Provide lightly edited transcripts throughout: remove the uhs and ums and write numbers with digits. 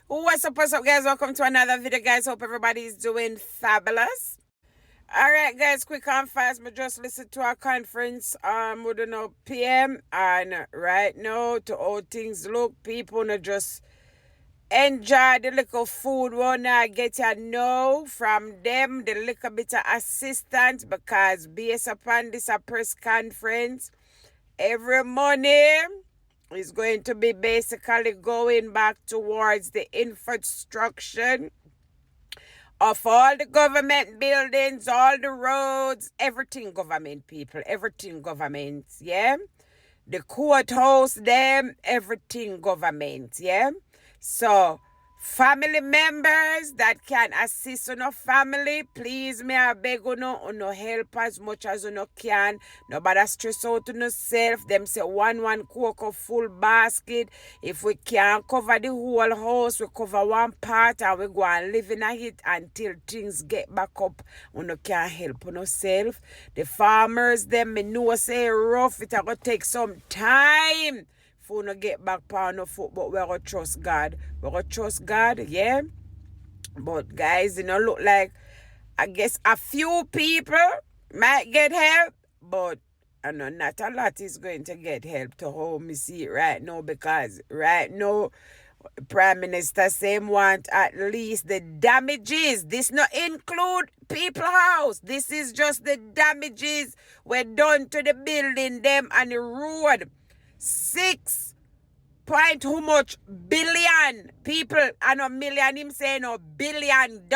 What's up, guys? Welcome to another video, guys. Hope everybody's doing fabulous. All right, guys, quick and fast. We just listened to our conference, we don't know PM, and right now, to how things look, people not just enjoy the little food we wanna get to know from them, the little bit of assistance, because based upon this a press conference, every money is going to be basically going back towards the infrastructure of all the government buildings, all the roads, everything government, people, everything government, yeah? The courthouse, them, everything government, yeah? So, family members that can assist on a family, please may I beg you help as much as you can. Nobody stress out on yourself. Them say one cocoa full basket. If we can't cover the whole house, we cover one part and we go and live in it until things get back up. You can't help on yourself. The farmers, them, me know say rough, it gonna take some time for no get back on no foot, but we're gonna trust God. We're gonna trust God, yeah. But guys, look like I guess a few people might get help, but I know not a lot is going to get help to how me see it right now, because right now Prime Minister same want at least the damages. This not include people house. This is just the damages were done to the building them and the road. 6 point how much billion people, and a million, him saying no $1 billion,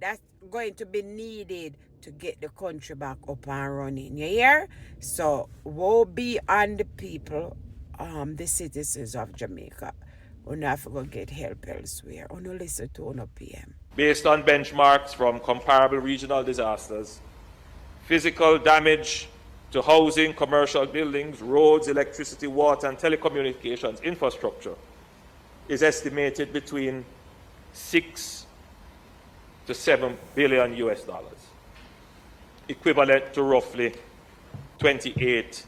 that's going to be needed to get the country back up and running. You hear? So woe be on the people, the citizens of Jamaica. We have to go get help elsewhere. We don't listen to no PM. Based on benchmarks from comparable regional disasters, physical damage to housing, commercial buildings, roads, electricity, water, and telecommunications infrastructure is estimated between 6 to 7 billion US dollars, equivalent to roughly 28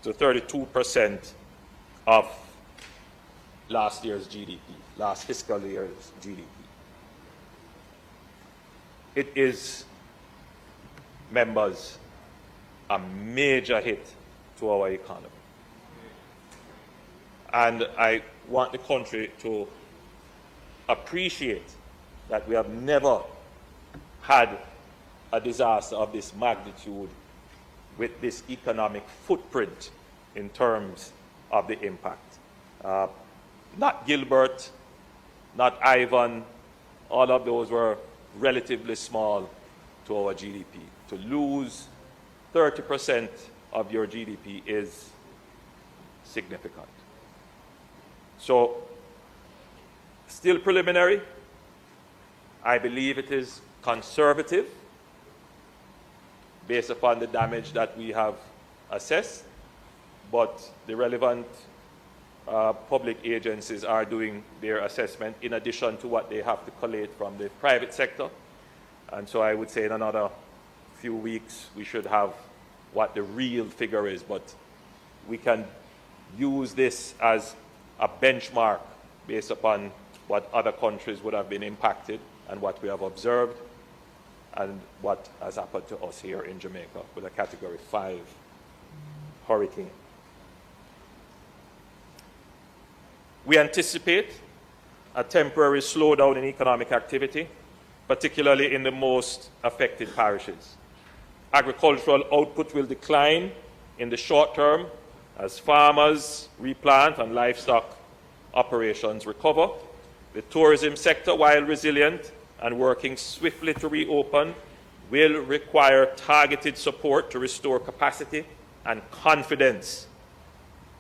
to 32% of last year's GDP, last fiscal year's GDP. It is, members, a major hit to our economy. And I want the country to appreciate that we have never had a disaster of this magnitude with this economic footprint in terms of the impact. Not Gilbert, not Ivan, all of those were relatively small to our GDP. To lose 30% of your GDP is significant. So, still preliminary. I believe it is conservative based upon the damage that we have assessed, but the relevant public agencies are doing their assessment in addition to what they have to collate from the private sector. And so I would say in another few weeks we should have what the real figure is, but we can use this as a benchmark based upon what other countries would have been impacted and what we have observed and what has happened to us here in Jamaica with a Category 5 hurricane. We anticipate a temporary slowdown in economic activity, particularly in the most affected parishes. Agricultural output will decline in the short term as farmers replant and livestock operations recover. The tourism sector, while resilient and working swiftly to reopen, will require targeted support to restore capacity and confidence.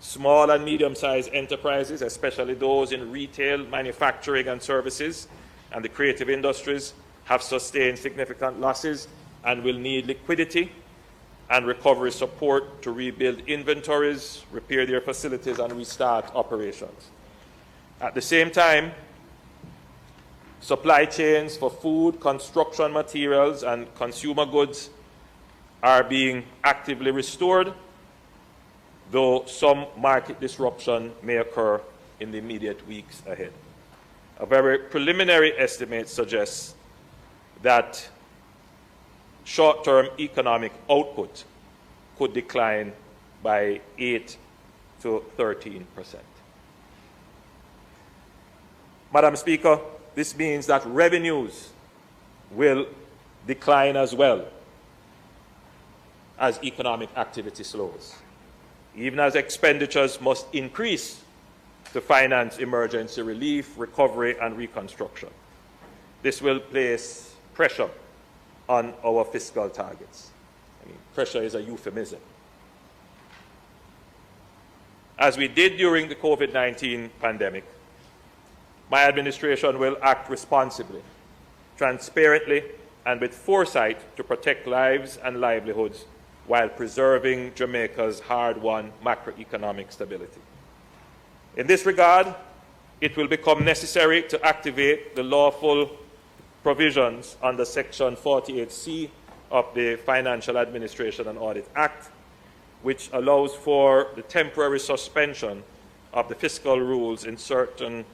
Small and medium-sized enterprises, especially those in retail, manufacturing and services, and the creative industries, have sustained significant losses and will need liquidity and recovery support to rebuild inventories, repair their facilities, and restart operations. At the same time, supply chains for food, construction materials, and consumer goods are being actively restored, though some market disruption may occur in the immediate weeks ahead. A very preliminary estimate suggests that short-term economic output could decline by 8 to 13%. Madam Speaker, this means that revenues will decline as well as economic activity slows, even as expenditures must increase to finance emergency relief, recovery, and reconstruction. This will place pressure on our fiscal targets. Pressure is a euphemism. As we did during the COVID-19 pandemic, my administration will act responsibly, transparently, and with foresight to protect lives and livelihoods while preserving Jamaica's hard-won macroeconomic stability. In this regard, it will become necessary to activate the lawful provisions under Section 48C of the Financial Administration and Audit Act, which allows for the temporary suspension of the fiscal rules in certain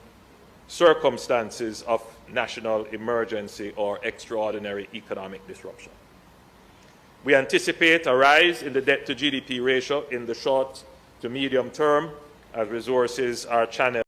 circumstances of national emergency or extraordinary economic disruption. We anticipate a rise in the debt-to-GDP ratio in the short to medium term as resources are channeled